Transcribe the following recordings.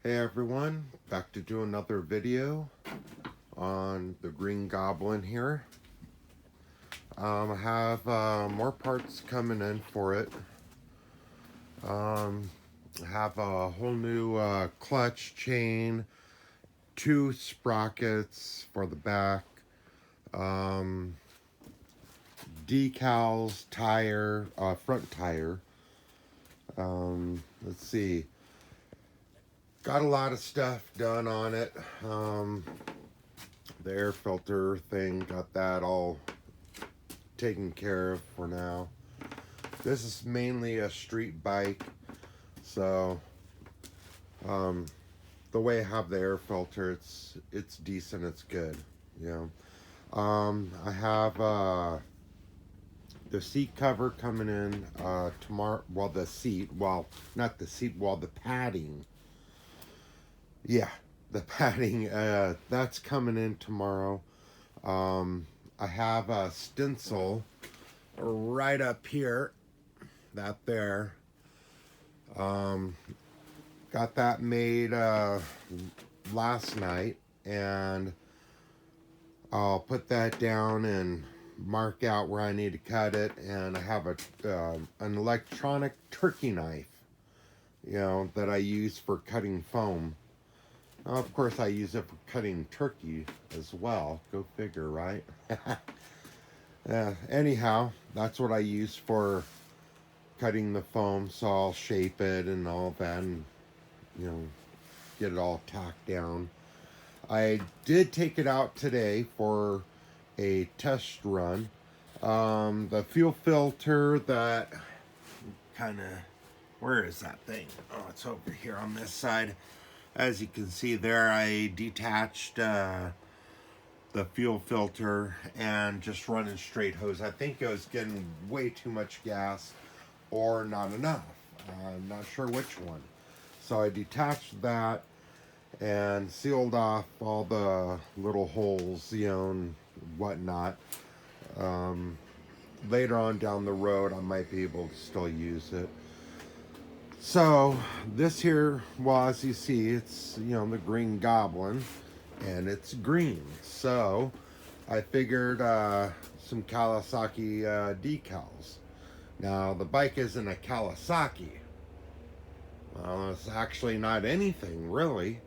Hey everyone, back to do another video on the Green Goblin here. I have more parts coming in for it. I have a whole new clutch chain, 2 sprockets for the back, decals, tire, front tire. Let's see. Got a lot of stuff done on it. The air filter thing, got that all taken care of for now. This is mainly a street bike, so the way I have the air filter, it's decent, it's good, you know. I have the seat cover coming in tomorrow. Well, the seat, well, not the seat, well, the padding. Yeah, the padding, that's coming in tomorrow. I have a stencil right up here, that there. Got that made last night, and I'll put that down and mark out where I need to cut it. And I have an electronic turkey knife, you know, that I use for cutting foam. Now, of course, I use it for cutting turkey as well. Go figure, right? Anyhow, that's what I use for cutting the foam, so I'll shape it and all that, and, you know, get it all tacked down. I did take it out today for a test run. The fuel filter that kind of, where is that thing? Oh, it's over here on this side. As you can see there, I detached the fuel filter and just running straight hose. I think it was getting way too much gas or not enough. I'm not sure which one. So I detached that and sealed off all the little holes, you know, and whatnot. Later on down the road, I might be able to still use it. So this here, well, as you see, it's, you know, the Green Goblin, and it's green. So I figured some Kawasaki decals. Now the bike isn't a Kawasaki. Well, it's actually not anything really.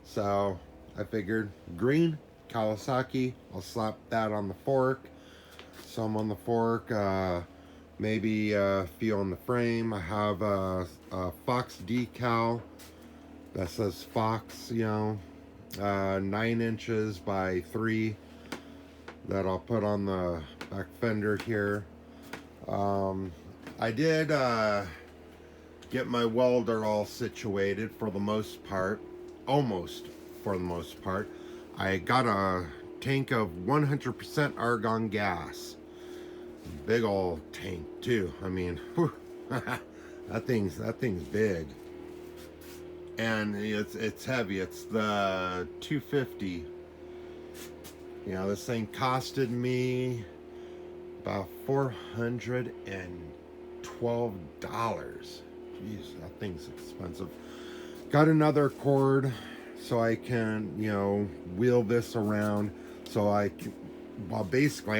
So I figured green Kawasaki. I'll slap that on the fork. Some on the fork. Maybe a few on the frame. I have a Fox decal that says Fox, you know, 9 inches by 3 that I'll put on the back fender here. I did get my welder all situated for the most part, almost for the most part. I got a tank of 100% argon gas. Big old tank too. I mean, whew, that thing's big, and it's heavy. It's the 250. You know, this thing costed me about $412. Jeez, that thing's expensive. Got another cord so I can, you know, wheel this around. So I can, well, basically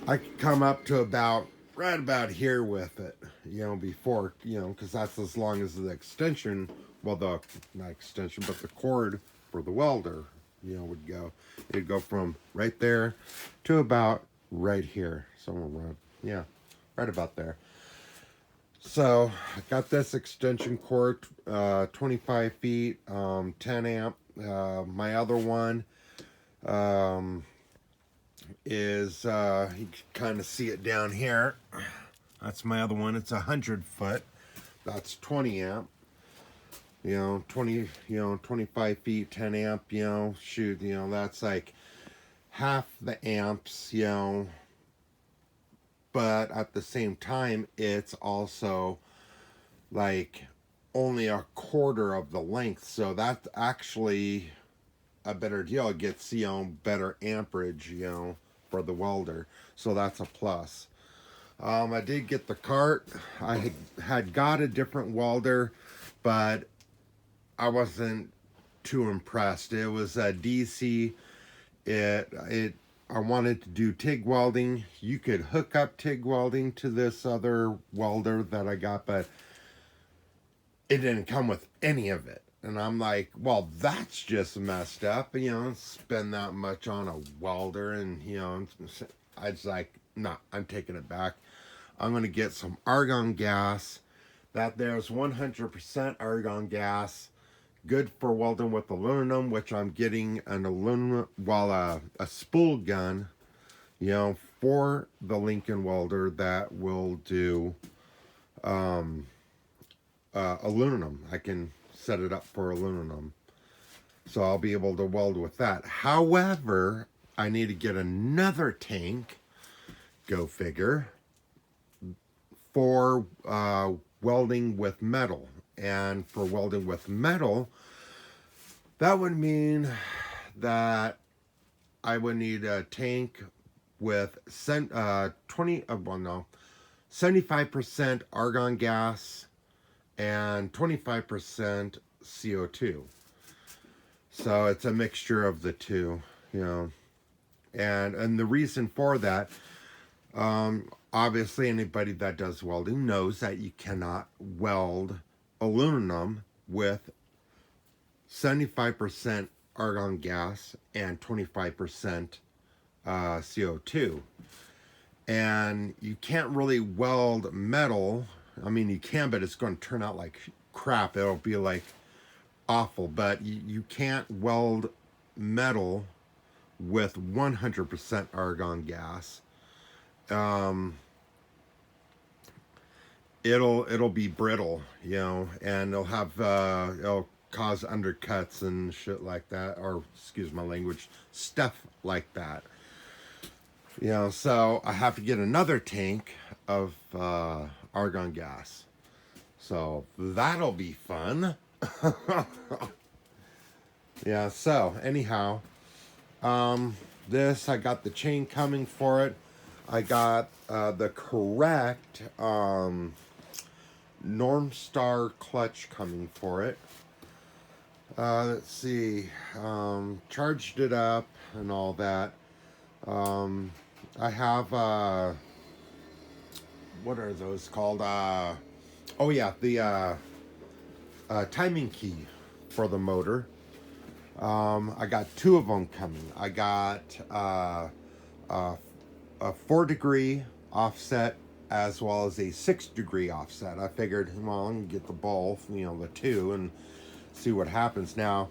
I could come up to about right about here with it, you know, before, you know, because that's as long as the extension, well, the, not extension, but the cord for the welder, you know, would go. It'd go from right there to about right here. Somewhere around, yeah, right about there. So I got this extension cord, 25 feet, 10 amp. My other one, is you can kind of see it down here. That's my other one. It's 100 foot. That's 20 amp. You know, 25 feet, 10 amp. You know, shoot. You know, that's like half the amps. You know, but at the same time, it's also like only a quarter of the length. So that's actually a better deal. It gets, you know, better amperage, you know, for the welder. So that's a plus. I did get the cart. I had got a different welder, but I wasn't too impressed. It was a DC. I wanted to do TIG welding. You could hook up TIG welding to this other welder that I got, but it didn't come with any of it. And I'm like, well, that's just messed up. You know, spend that much on a welder, and you know, I was like, no, I'm taking it back. I'm gonna get some argon gas. That there's 100% argon gas, good for welding with aluminum, which I'm getting an aluminum, well, a spool gun, you know, for the Lincoln welder that will do aluminum. I can set it up for aluminum, so I'll be able to weld with that. However, I need to get another tank, go figure, for welding with metal. And for welding with metal, that would mean that I would need a tank with 75% argon gas and 25% CO2. So it's a mixture of the two, you know. And the reason for that, obviously anybody that does welding knows that you cannot weld aluminum with 75% argon gas and 25% CO2. And you can't really weld metal. I mean, you can, but it's going to turn out like crap. It'll be like awful. But you can't weld metal with 100% argon gas. It'll be brittle, you know, and it'll cause undercuts and shit like that, or excuse my language, stuff like that. You know, so I have to get another tank of argon gas. So that'll be fun. Yeah, so anyhow, this, I got the chain coming for it. I got the correct Norm-Star clutch coming for it. Let's see, charged it up and all that. I have, what are those called? Oh yeah, the timing key for the motor. I got two of them coming. I got a 4-degree offset as well as a 6-degree offset. I figured, well, I'm gonna get the both, you know, the two, and see what happens. Now,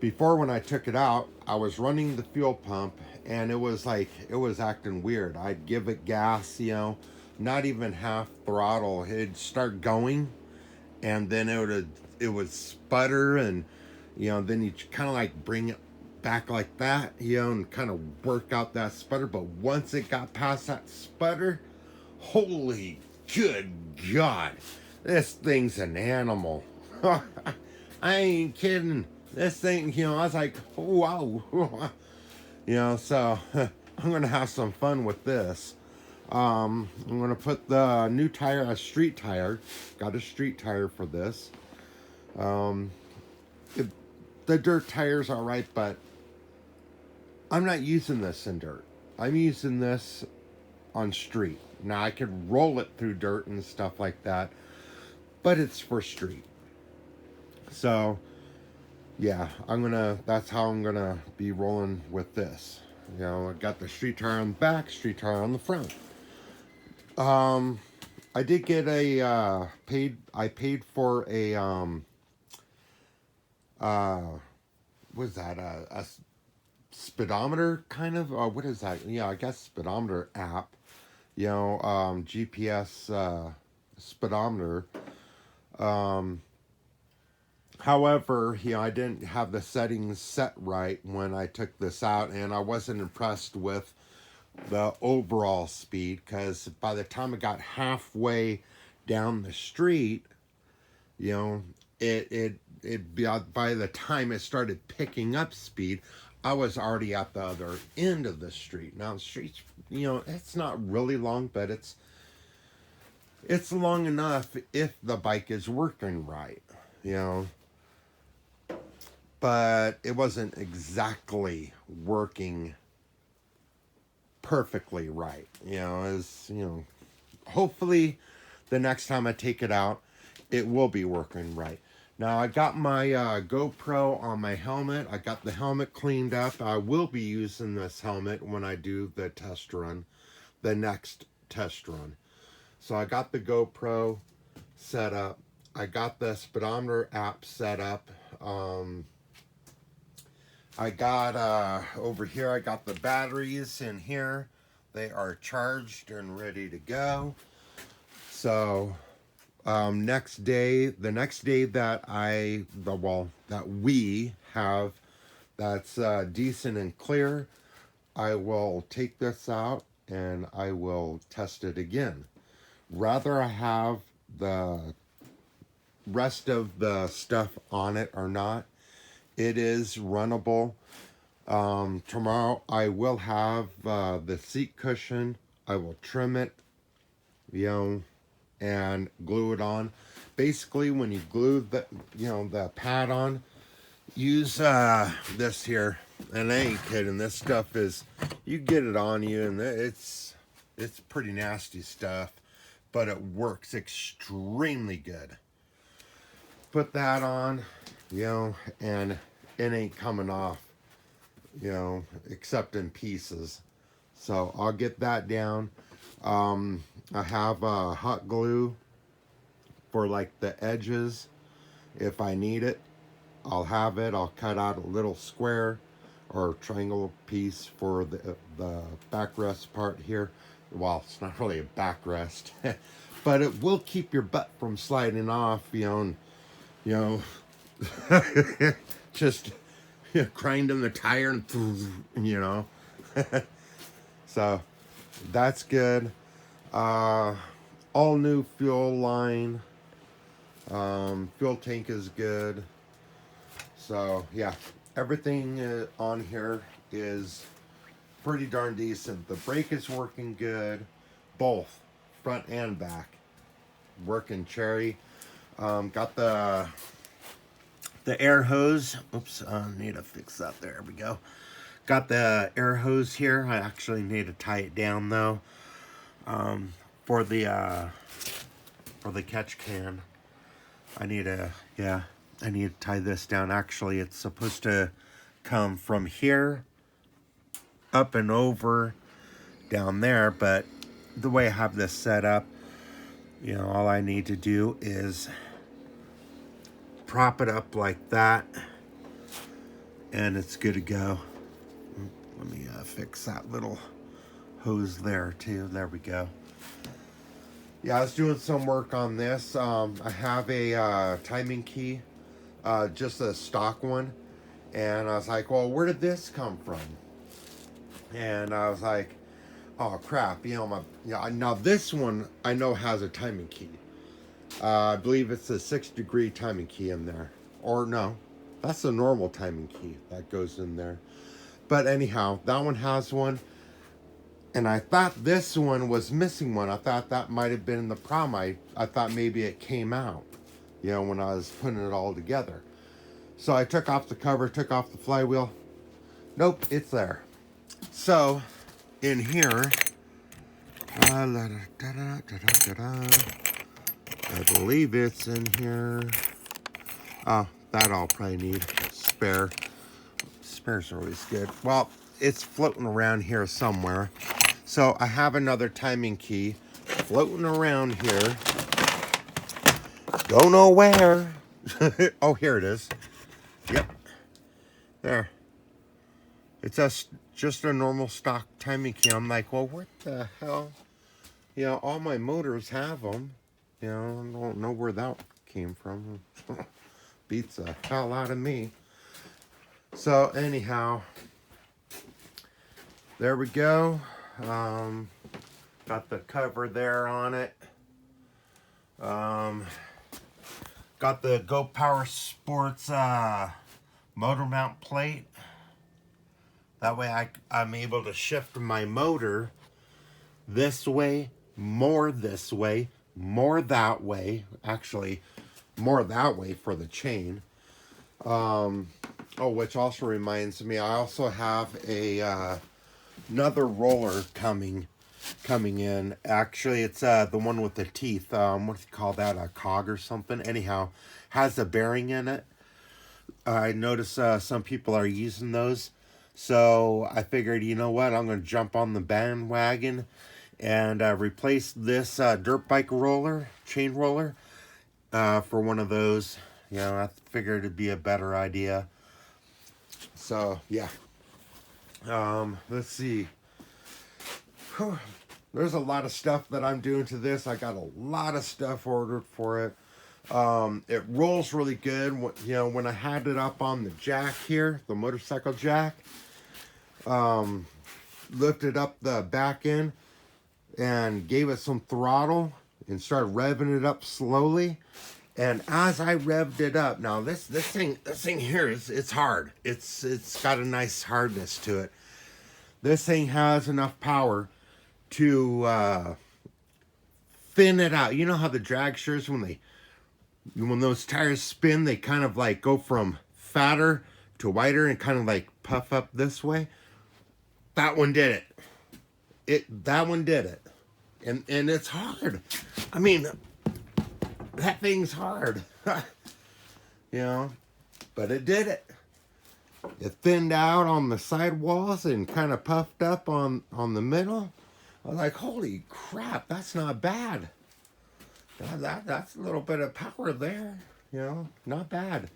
before, when I took it out, I was running the fuel pump, and it was acting weird. I'd give it gas, you know, not even half throttle. It'd start going, and then it would sputter, and you know, then you kind of like bring it back like that, you know, and kind of work out that sputter. But once it got past that sputter, holy good God, this thing's an animal. I ain't kidding. This thing, you know, I was like, wow. You know, so I'm going to have some fun with this. I'm going to put the new tire, a street tire. Got a street tire for this. The dirt tire's all right, but I'm not using this in dirt. I'm using this on street. Now, I could roll it through dirt and stuff like that, but it's for street. So, yeah, that's how I'm gonna be rolling with this. You know, I got the street tire on the back, street tire on the front. I did get I paid for a, what is that, a speedometer kind of, what is that? Yeah, I guess speedometer app, you know, GPS, speedometer. However, you know, I didn't have the settings set right when I took this out, and I wasn't impressed with the overall speed, because by the time I got halfway down the street, you know, by the time it started picking up speed, I was already at the other end of the street. Now the street's, you know, it's not really long, but it's long enough if the bike is working right, you know. but it wasn't exactly working perfectly right. Hopefully the next time I take it out, it will be working right. Now I got my GoPro on my helmet. I got the helmet cleaned up. I will be using this helmet when I do the test run, the next test run. So I got the GoPro set up. I got the speedometer app set up. I got over here, I got the batteries in here. They are charged and ready to go. So the next day that that we have that's decent and clear, I will take this out and I will test it again. Rather I have the rest of the stuff on it or not, it is runnable. Tomorrow I will have the seat cushion. I will trim it, and glue it on. Basically, when you glue the pad on, use this here. And I ain't kidding. This stuff is, you get it on you, and it's pretty nasty stuff, but it works extremely good. Put that on, and it ain't coming off, except in pieces. So I'll get that down. I have hot glue for like the edges. If I need it, I'll have it. I'll cut out a little square or triangle piece for the backrest part here. Well, it's not really a backrest, but it will keep your butt from sliding off, just grinding the tire and so that's good. All new fuel line. Fuel tank is good. So yeah, everything on here is pretty darn decent. The brake is working good, both front and back, working cherry. Got the air hose. Oops, I need to fix that. There we go. Got the air hose here. I actually need to tie it down though. For the catch can, I need to tie this down. Actually, it's supposed to come from here up and over down there, but the way I have this set up, all I need to do is prop it up like that and it's good to go. Let me fix that little hose there too. There we go. Yeah, I was doing some work on this. I have a timing key, just a stock one, and I was like, well, where did this come from? And I was like, oh crap, now this one I know has a timing key. I believe it's a 6-degree timing key in there. Or no, that's the normal timing key that goes in there. But anyhow, that one has one. And I thought this one was missing one. I thought that might have been the problem. I thought maybe it came out, when I was putting it all together. So I took off the cover, took off the flywheel. Nope, it's there. So, in here, I believe it's in here. Oh, that I'll probably need. Spare. Spares are always good. Well, it's floating around here somewhere. So I have another timing key floating around here. Don't know where. Oh, here it is. Yep. There. It's just a normal stock timing key. I'm like, well, what the hell? All my motors have them. I don't know where that came from. Beats the hell out of me. So anyhow, there we go. Got the cover there on it. Got the Go Power Sports motor mount plate. That way I'm able to shift my motor this way, more that way. Actually, more that way for the chain. Oh, which also reminds me, I also have a another roller coming in. Actually, it's the one with the teeth. What do you call that? A cog or something? Anyhow, has a bearing in it. I notice some people are using those. So I figured, you know what? I'm going to jump on the bandwagon and replace this dirt bike roller, chain roller, for one of those. You know, I figured it'd be a better idea. So, yeah. Let's see. Whew. There's a lot of stuff that I'm doing to this. I got a lot of stuff ordered for it. It rolls really good. You know, when I had it up on the jack here, the motorcycle jack, lifted up the back end and gave it some throttle and started revving it up slowly. And as I revved it up, now this thing here it's hard. It's got a nice hardness to it. This thing has enough power to thin it out. You know how the drag shears, when those tires spin, they kind of like go from fatter to wider and kind of like puff up this way. That one did it. That one did it. And it's hard. I mean, that thing's hard. You know, but it did it. It thinned out on the sidewalls and kind of puffed up on the middle. I was like, holy crap, that's not bad. That's a little bit of power there, you know, not bad.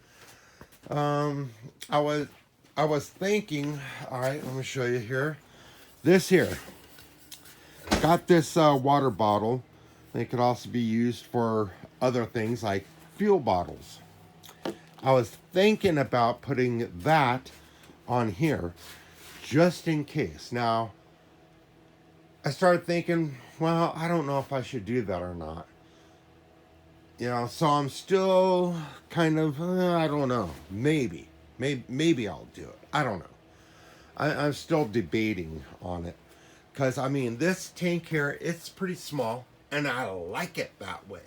I was thinking, all right, let me show you here. This here, got this water bottle. It could also be used for other things like fuel bottles. I was thinking about putting that on here just in case. Now, I started thinking, well, I don't know if I should do that or not. You know, so I'm still kind of, I don't know, maybe I'll do it. I don't know. I'm still debating on it. Because, I mean, this tank here, it's pretty small, and I like it that way.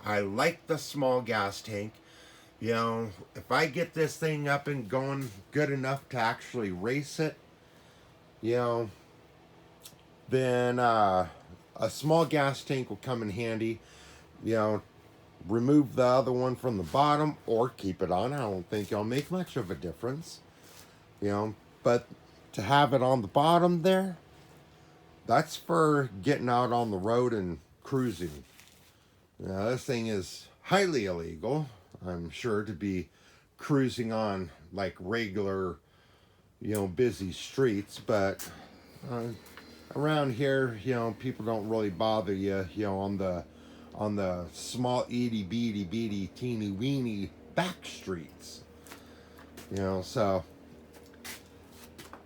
I like the small gas tank. You know, if I get this thing up and going good enough to actually race it, you know, then a small gas tank will come in handy. You know, remove the other one from the bottom or keep it on. I don't think it'll make much of a difference. You know, but to have it on the bottom there, that's for getting out on the road and cruising. Now, this thing is highly illegal, I'm sure, to be cruising on like regular, you know, busy streets, but around here, you know, people don't really bother you, you know, on the small itty bitty teeny weeny back streets, you know. So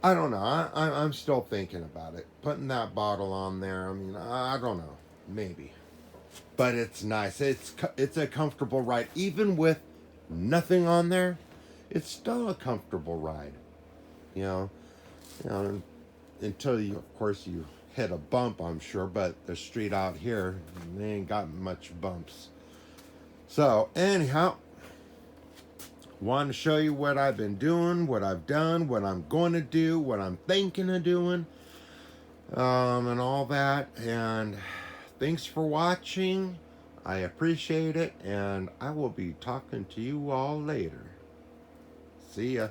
I don't know. I'm still thinking about it, putting that bottle on there. I mean, I don't know, maybe, but it's nice. It's a comfortable ride, even with nothing on there. It's still a comfortable ride, you know. You know, until you, of course, you hit a bump, I'm sure, but the street out here, they ain't got much bumps. So, anyhow, want to show you what I've been doing, what I've done, what I'm going to do, what I'm thinking of doing, and all that. And thanks for watching. I appreciate it, and I will be talking to you all later. See ya.